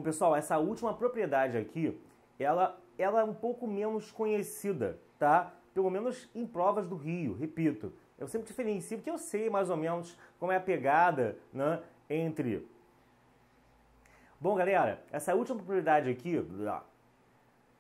Bom, pessoal, essa última propriedade aqui, ela é um pouco menos conhecida, tá? Pelo menos em provas do Rio, repito. Eu sempre diferencio porque eu sei mais ou menos como é a pegada, né, entre... Bom, galera, essa última propriedade aqui...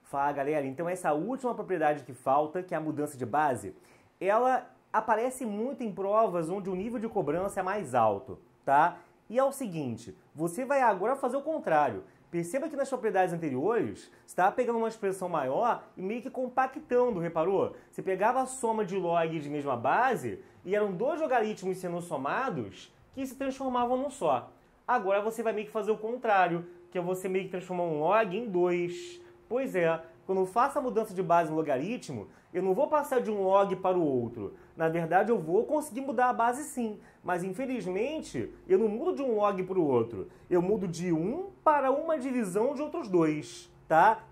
Fala, galera, então essa última propriedade que falta, que é a mudança de base, ela aparece muito em provas onde o nível de cobrança é mais alto, tá? E é o seguinte, você vai agora fazer o contrário. Perceba que nas propriedades anteriores, você estava pegando uma expressão maior e meio que compactando, reparou? Você pegava a soma de log de mesma base e eram dois logaritmos sendo somados que se transformavam num só. Agora você vai meio que fazer o contrário, que é você meio que transformar um log em 2. Pois é, quando eu faço a mudança de base no logaritmo, eu não vou passar de um log para o outro. Na verdade, eu vou conseguir mudar a base sim, mas infelizmente eu não mudo de um log para o outro. Eu mudo de 1 para uma divisão de outros 2, tá?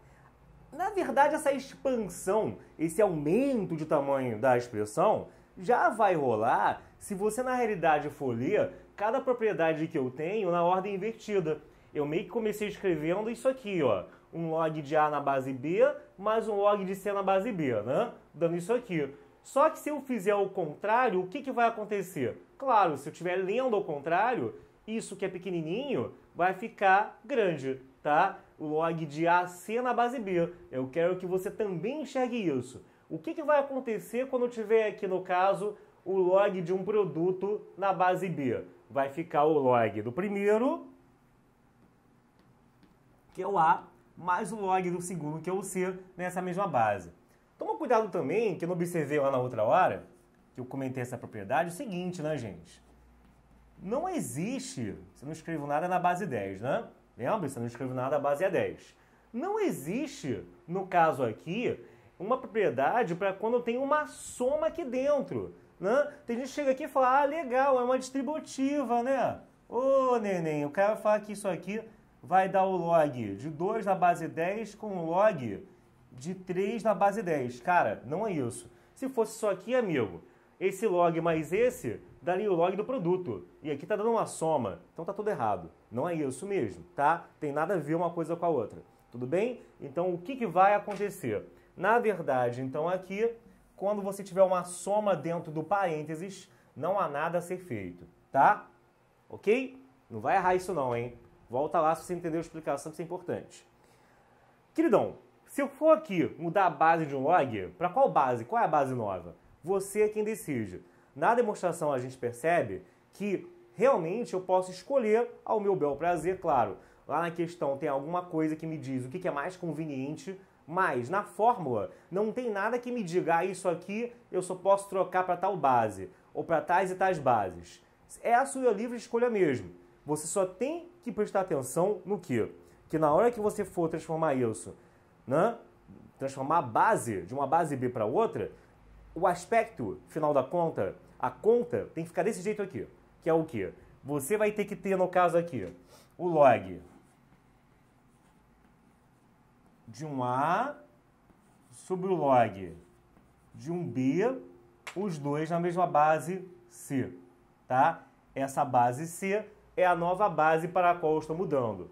Na verdade, essa expansão, esse aumento de tamanho da expressão, já vai rolar se você na realidade for ler cada propriedade que eu tenho na ordem invertida. Eu meio que comecei escrevendo isso aqui, ó. Um log de A na base B, mais um log de C na base B, né? Dando isso aqui. Só que se eu fizer o contrário, o que vai acontecer? Claro, se eu estiver lendo ao contrário, isso que é pequenininho vai ficar grande, tá? O log de AC na base B. Eu quero que você também enxergue isso. O que vai acontecer quando eu tiver aqui, no caso, o log de um produto na base B? Vai ficar o log do primeiro, que é o A, mais o log do segundo, que é o C, nessa mesma base. Toma cuidado também, que eu não observei lá na outra hora, que eu comentei essa propriedade, o seguinte, né, gente? Não existe, você não escreve nada na base 10, né? Lembra? Você não escreve nada na base 10. Não existe, no caso aqui, uma propriedade para quando eu tenho uma soma aqui dentro, né? Tem gente que chega aqui e fala, ah, legal, é uma distributiva, né? Ô, neném, o cara fala que isso aqui vai dar o log de 2 na base 10 com o log de 3 na base 10. Cara, não é isso. Se fosse isso aqui, amigo, esse log mais esse daria o log do produto. E aqui tá dando uma soma, então tá tudo errado. Não é isso mesmo, tá? Tem nada a ver uma coisa com a outra. Tudo bem? Então, o que vai acontecer? Na verdade, então aqui, quando você tiver uma soma dentro do parênteses, não há nada a ser feito, tá? Ok? Não vai errar isso não, hein? Volta lá se você entendeu a explicação, que isso é importante. Queridão, se eu for aqui mudar a base de um log, para qual base? Qual é a base nova? Você é quem decide. Na demonstração a gente percebe que realmente eu posso escolher ao meu bel prazer, claro. Lá na questão tem alguma coisa que me diz o que é mais conveniente, mas na fórmula não tem nada que me diga, ah, isso aqui eu só posso trocar para tal base, ou para tais e tais bases. É a sua livre escolha mesmo. Você só tem que prestar atenção no quê? Que na hora que você for transformar isso, né? Transformar a base de uma base B para outra, o aspecto final da conta, a conta tem que ficar desse jeito aqui. Que é o quê? Você vai ter que ter, no caso aqui, o log de um A sobre o log de um B, os dois na mesma base C, tá? Essa base C é a nova base para a qual eu estou mudando.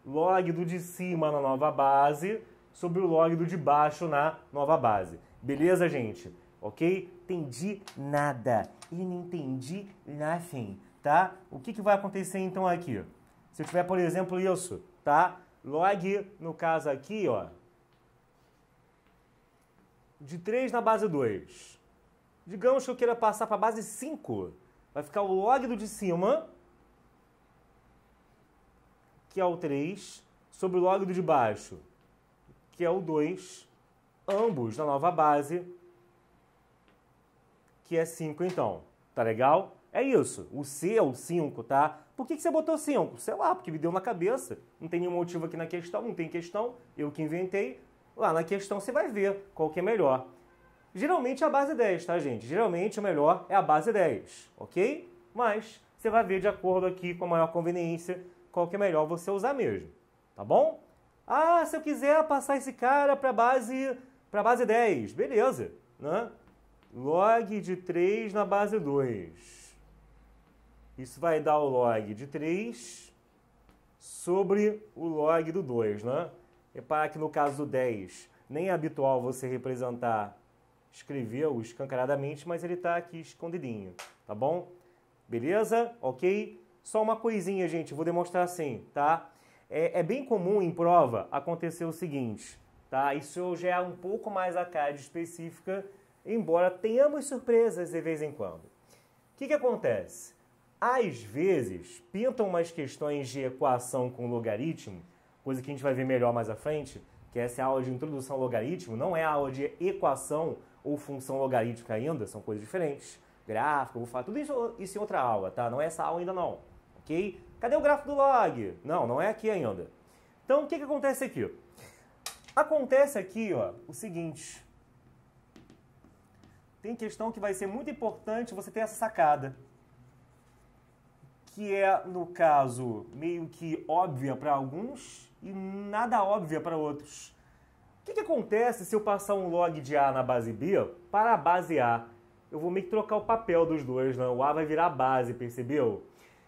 Log do de cima na nova base sobre o log do de baixo na nova base. Beleza, gente? Ok? Entendi nada. E não entendi nothing, tá? O que vai acontecer então aqui? Se eu tiver, por exemplo, isso, tá? Log, no caso aqui, ó, de 3 na base 2. Digamos que eu queira passar para a base 5. Vai ficar o log do de cima, que é o 3, sobre o log do de baixo, que é o 2, ambos na nova base, que é 5 então. Tá legal? É isso. O C é o 5, tá? Por que você botou 5? Sei lá, porque me deu na cabeça. Não tem nenhum motivo aqui na questão, não tem questão. Eu que inventei. Lá na questão você vai ver qual que é melhor. Geralmente é a base 10, tá, gente? Geralmente o melhor é a base 10, ok? Mas você vai ver de acordo aqui com a maior conveniência qual que é melhor você usar mesmo, tá bom? Ah, se eu quiser passar esse cara para base 10, beleza, né? Log de 3 na base 2. Isso vai dar o log de 3 sobre o log do 2, né? Repara que no caso do 10, nem é habitual você representar, escrever-o escancaradamente, mas ele está aqui escondidinho, tá bom? Beleza? Ok? Só uma coisinha, gente, vou demonstrar assim, tá? É bem comum em prova acontecer o seguinte, tá? Isso já é um pouco mais a cara específica, embora tenhamos surpresas de vez em quando. O que acontece? Às vezes, pintam umas questões de equação com logaritmo, coisa que a gente vai ver melhor mais à frente, que essa é a aula de introdução ao logaritmo, não é a aula de equação ou função logarítmica ainda, são coisas diferentes. Gráfico, eu vou falar tudo isso em outra aula, tá? Não é essa aula ainda não, ok? Cadê o gráfico do log? Não, não é aqui ainda. Então, o que acontece aqui? Acontece aqui, ó, o seguinte. Tem questão que vai ser muito importante você ter essa sacada. Que é, no caso, meio que óbvia para alguns e nada óbvia para outros. O que acontece se eu passar um log de A na base B para a base A? Eu vou meio que trocar o papel dos dois, né? O A vai virar base, percebeu?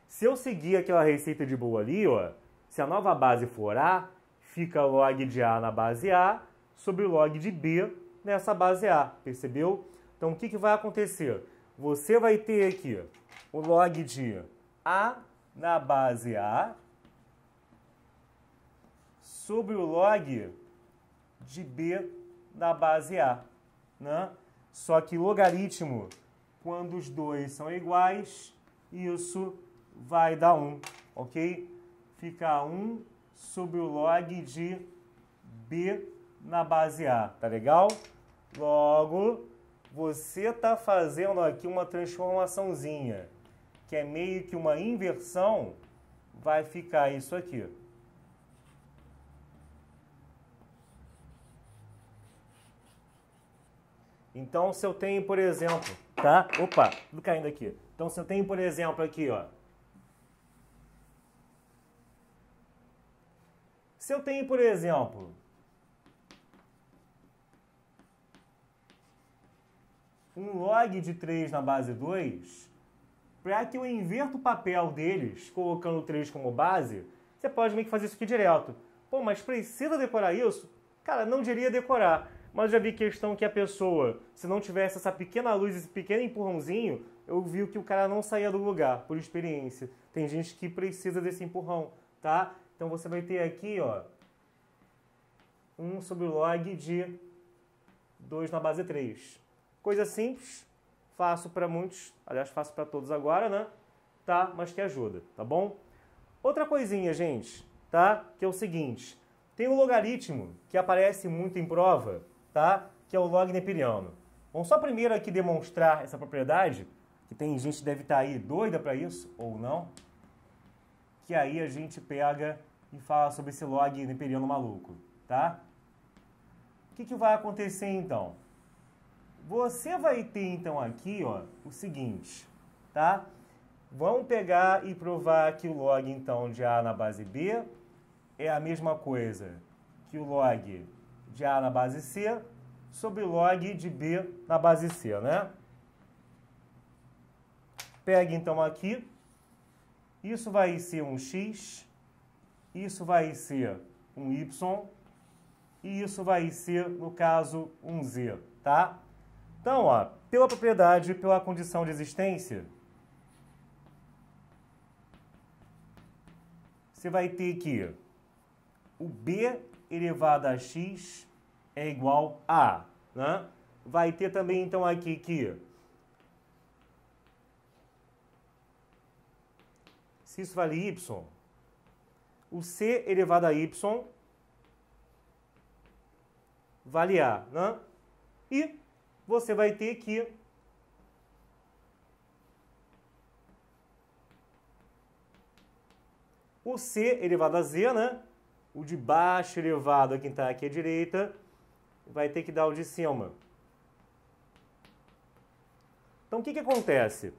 Se eu seguir aquela receita de boa ali, ó, se a nova base for A, fica log de A na base A sobre o log de B nessa base A, percebeu? Então, o que vai acontecer? Você vai ter aqui o log de A na base A sobre o log de B na base A, né? Só que logaritmo, quando os dois são iguais, isso vai dar 1, ok? Fica 1 sobre o log de B na base A, tá legal? Logo, você está fazendo aqui uma transformaçãozinha, que é meio que uma inversão, vai ficar isso aqui. Então, se eu tenho, por exemplo, tá? Opa, tudo caindo aqui. Então, se eu tenho, por exemplo, aqui, ó. Se eu tenho, por exemplo, um log de 3 na base 2, para que eu inverta o papel deles, colocando 3 como base, você pode meio que fazer isso aqui direto. Pô, mas precisa decorar isso? Cara, não diria decorar. Mas já vi questão que a pessoa, se não tivesse essa pequena luz, esse pequeno empurrãozinho, eu vi que o cara não saía do lugar, por experiência. Tem gente que precisa desse empurrão, tá? Então você vai ter aqui, ó, 1 sobre o log de 2 na base 3. Coisa simples, fácil para muitos, aliás, fácil para todos agora, né? Tá? Mas que ajuda, tá bom? Outra coisinha, gente, tá? Que é o seguinte, tem um logaritmo que aparece muito em prova, tá? Que é o log neperiano. Vamos só primeiro aqui demonstrar essa propriedade, que tem gente que deve estar aí doida para isso, ou não, que aí a gente pega e fala sobre esse log neperiano maluco, tá? O que vai acontecer então? Você vai ter então aqui, ó, o seguinte, tá? Vamos pegar e provar que o log então de A na base B é a mesma coisa que o log de A na base C sobre o log de B na base C, né? Pega então aqui, isso vai ser um x, isso vai ser um y, e isso vai ser, no caso, um z, tá? Então, ó, pela propriedade, pela condição de existência, você vai ter que o b elevado a x é igual a, né? Vai ter também, então, aqui que se isso vale y, o c elevado a y vale a, né? E você vai ter que o c elevado a z, né? O de baixo elevado a quem está aqui à direita, vai ter que dar o de cima. Então, o que acontece?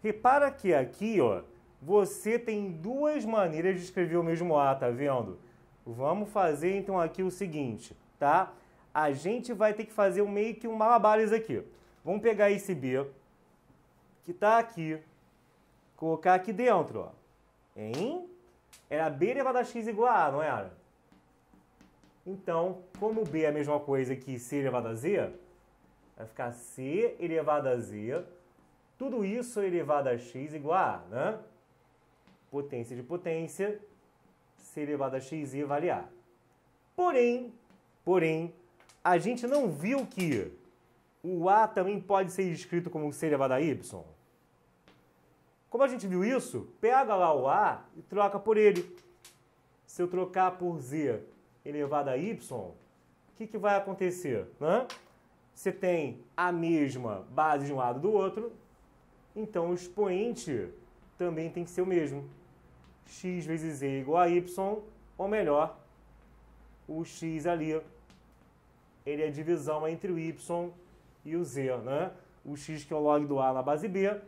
Repara que aqui, ó, você tem duas maneiras de escrever o mesmo A, tá vendo? Vamos fazer, então, aqui o seguinte, tá? A gente vai ter que fazer meio que um malabares aqui. Vamos pegar esse B, que está aqui, colocar aqui dentro, ó, em Era b elevado a x igual a A, não era? Então, como b é a mesma coisa que c elevado a z, vai ficar c elevado a z, tudo isso elevado a x igual a A, né? Potência de potência, c elevado a x vale A. Porém, a gente não viu que o A também pode ser escrito como c elevado a y? Como a gente viu isso, pega lá o A e troca por ele. Se eu trocar por z elevado a y, o que vai acontecer? Né? Você tem a mesma base de um lado do outro, então o expoente também tem que ser o mesmo. X vezes z igual a y, ou melhor, o x ali, ele é a divisão entre o y e o z, né? O x, que é o log do A na base B,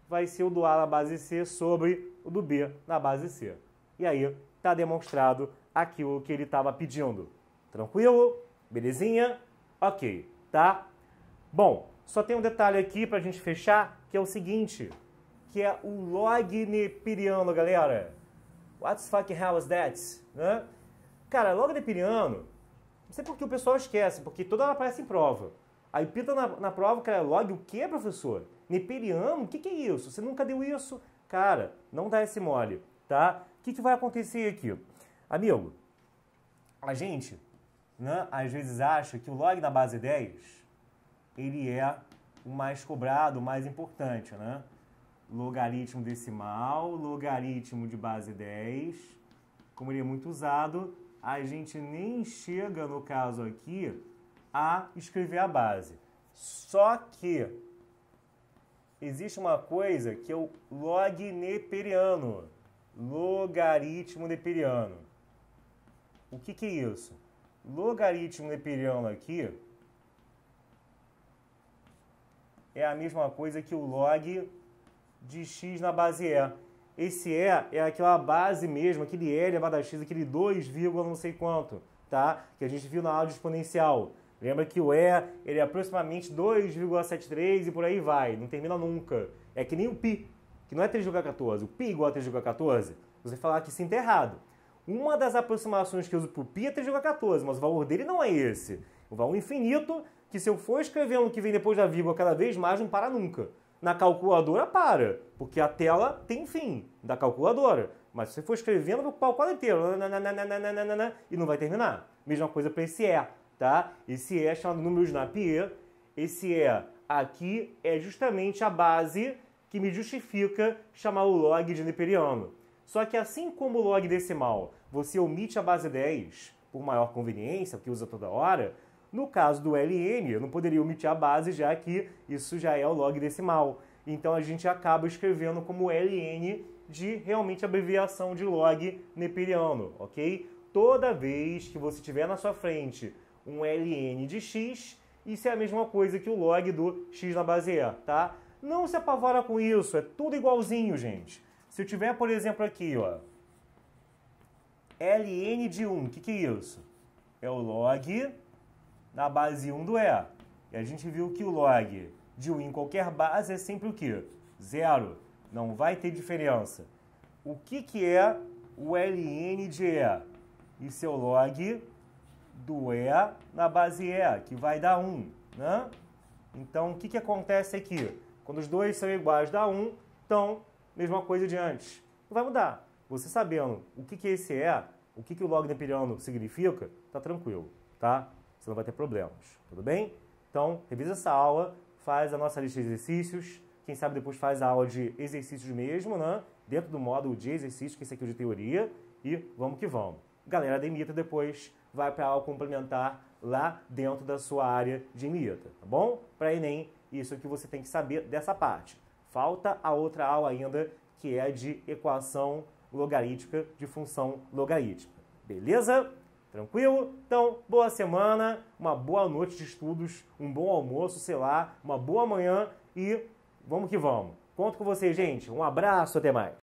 vai ser o do A na base C sobre o do B na base C. E aí, está demonstrado aquilo que ele estava pedindo. Tranquilo? Belezinha? Ok, tá? Bom, só tem um detalhe aqui para a gente fechar, que é o seguinte, que é o log neperiano, galera. What the fuck hell is that? Né? Cara, log neperiano, não sei por que o pessoal esquece, porque toda hora aparece em prova. Aí pinta na prova, cara, log o quê, professor? Neperiano? O que é isso? Você nunca deu isso? Cara, não dá esse mole, tá? O que vai acontecer aqui? Amigo, a gente, né, às vezes acha que o log na base 10, ele é o mais cobrado, o mais importante, né? Logaritmo decimal, logaritmo de base 10, como ele é muito usado, a gente nem chega, no caso aqui, a escrever a base. Só que existe uma coisa que é o log neperiano, logaritmo neperiano. O que é isso? Logaritmo neperiano aqui é a mesma coisa que o log de x na base E. Esse E é aquela base mesmo, aquele E elevado a x, aquele 2, não sei quanto, tá? Que a gente viu na aula de exponencial. Lembra que o E, ele é aproximadamente 2,73 e por aí vai, não termina nunca. É que nem o π, que não é 3,14. O π igual a 3,14, você falar que sim, está errado. Uma das aproximações que eu uso para o π é 3,14, mas o valor dele não é esse. O valor infinito, que se eu for escrevendo o que vem depois da vírgula cada vez mais, não para nunca. Na calculadora para, porque a tela tem fim da calculadora. Mas se você for escrevendo, vai ocupar o quadro inteiro e não vai terminar. Mesma coisa para esse E, tá? Esse E é chamado número de Napier. Esse E aqui é justamente a base que me justifica chamar o log de neperiano. Só que assim como o log decimal, você omite a base 10 por maior conveniência, porque usa toda hora, no caso do ln, eu não poderia omitir a base, já que isso já é o log decimal. Então a gente acaba escrevendo como ln de realmente abreviação de log neperiano, ok? Toda vez que você tiver na sua frente um ln de x, isso é a mesma coisa que o log do x na base E, tá? Não se apavora com isso, é tudo igualzinho, gente. Se eu tiver, por exemplo, aqui, ó, ln de 1, o que é isso? É o log na base 1 do E. E a gente viu que o log de 1 em qualquer base é sempre o quê? 0. Não vai ter diferença. O que é o ln de E? Isso é o log do E na base E, que vai dar 1, né? Então, o que acontece aqui? Quando os dois são iguais, dá 1, então, mesma coisa de antes. Não vai mudar. Você sabendo o que esse é, o que o log neperiano significa, tá tranquilo, tá? Você não vai ter problemas, tudo bem? Então, revisa essa aula, faz a nossa lista de exercícios, quem sabe depois faz a aula de exercícios mesmo, né? Dentro do módulo de exercícios, que esse aqui é o de teoria, e vamos que vamos. Galera da EMITA depois vai para a aula complementar lá dentro da sua área de EMITA, tá bom? Para Enem, isso é o que você tem que saber dessa parte. Falta a outra aula ainda, que é de equação logarítmica de função logarítmica. Beleza? Tranquilo? Então, boa semana, uma boa noite de estudos, um bom almoço, sei lá, uma boa manhã e vamos que vamos. Conto com vocês, gente. Um abraço, até mais.